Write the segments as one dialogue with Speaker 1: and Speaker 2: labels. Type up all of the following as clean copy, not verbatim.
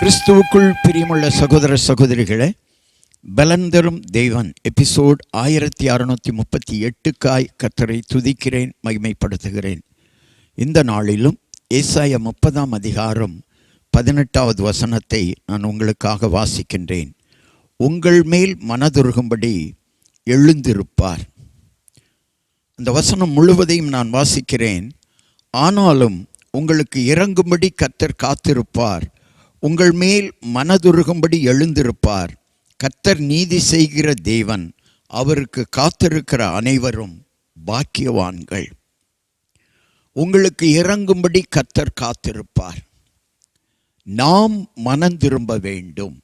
Speaker 1: கிறிஸ்துவுக்குள் பிரியமுள்ள சகோதர சகோதரிகளே, பலன் தரும் தேவன் எபிசோட் 1638க்காய் கர்த்தரை துதிக்கிறேன், மகிமைப்படுத்துகிறேன். இந்த நாளிலும் ஏசாயா 30ஆம் அதிகாரம் 18வது வசனத்தை நான் உங்களுக்காக வாசிக்கின்றேன். உங்கள் மேல் மனதுருகும்படி எழுந்திருப்பார். அந்த வசனம் முழுவதையும் நான் வாசிக்கிறேன். ஆனாலும் உங்களுக்கு இறங்கும்படி கர்த்தர் காத்திருப்பார், உங்கள் மேல் மனதுருகும்படி எழுந்திருப்பார். கர்த்தர் நீதி செய்கிற தேவன், அவருக்கு காத்திருக்கிற அனைவரும் பாக்கியவான்கள். உங்களுக்கு இறங்கும்படி கர்த்தர் காத்திருப்பார். நாம் மனம் திரும்ப வேண்டும்,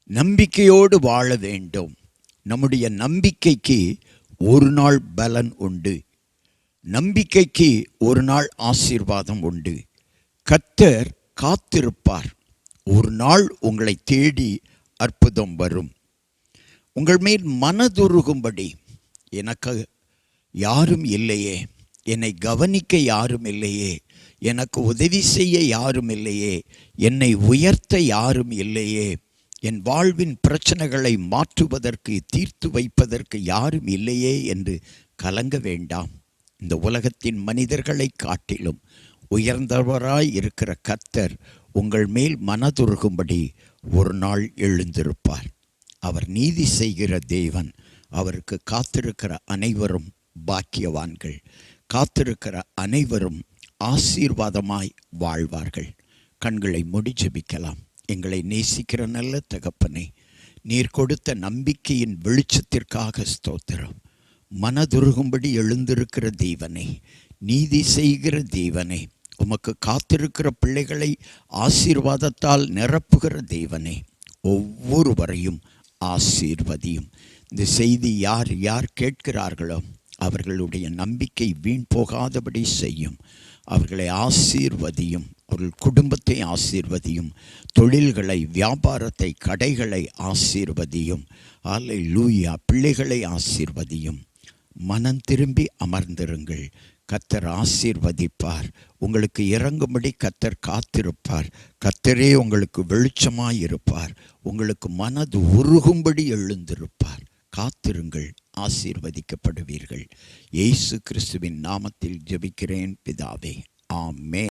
Speaker 1: நம்பிக்கையோடு வாழ வேண்டும். நம்முடைய நம்பிக்கைக்கு ஒரு நாள் பலன் உண்டு, நம்பிக்கைக்கு ஒரு நாள் ஆசீர்வாதம் உண்டு. கர்த்தர் காத்திருப்பார். ஒரு நாள் உங்களை தேடி அற்புதம் வரும். உங்கள் மேல் மனதுருகும்படி, எனக்கு யாரும் இல்லையே, என்னை கவனிக்க யாரும் இல்லையே, எனக்கு உதவி செய்ய யாரும் இல்லையே, என்னை உயர்த்த யாரும் இல்லையே, என் வாழ்வின் பிரச்சனைகளை மாற்றுவதற்கு தீர்த்து வைப்பதற்கு யாரும் இல்லையே என்று கலங்க வேண்டாம். இந்த உலகத்தின் மனிதர்களை காட்டிலும் உயர்ந்தவராய் இருக்கிற கர்த்தர் உங்கள் மேல் மனதுருகும்படி ஒரு நாள் எழுந்திருப்பார். அவர் நீதி செய்கிற தேவன், அவருக்கு காத்திருக்கிற அனைவரும் பாக்கியவான்கள். காத்திருக்கிற அனைவரும் ஆசீர்வாதமாய் வாழ்வார்கள். கண்களை மூடி ஜெபிக்கலாம். எங்களை நேசிக்கிற நல்ல தகப்பனே, நீர் கொடுத்த நம்பிக்கையின் வெளிச்சத்திற்காக ஸ்தோத்திரம். மனதுருகும்படி எழுந்திருக்கிற தேவனே, நீதி செய்கிற தேவனே, உமக்கு காத்திருக்கிற பிள்ளைகளை ஆசீர்வாதத்தால் நிரப்புகிற தேவனே, ஒவ்வொருவரையும் ஆசீர்வதியும். இந்த செய்தி யார் யார் கேட்கிறார்களோ அவர்களுடைய நம்பிக்கை வீண் போகாதபடி செய்யும். அவர்களை ஆசீர்வதியும், அவர்கள் குடும்பத்தை ஆசீர்வதியும், தொழில்களை, வியாபாரத்தை, கடைகளை ஆசீர்வதியும். அல்லேலூயா. பிள்ளைகளை ஆசீர்வதியும். மனம் திரும்பி அமர்ந்திருங்கள். கர்த்தர் ஆசீர்வதிப்பார். உங்களுக்கு இறங்கும்படி கர்த்தர் காத்திருப்பார். கர்த்தரே உங்களுக்கு வெளிச்சமாய் இருப்பார். உங்களுக்கு மனது உருகும்படி எழுந்திருப்பார். காத்திருங்கள், ஆசீர்வதிக்கப்படுவீர்கள். இயேசு கிறிஸ்துவின் நாமத்தில் ஜெபிக்கிறேன் பிதாவே, ஆமென்.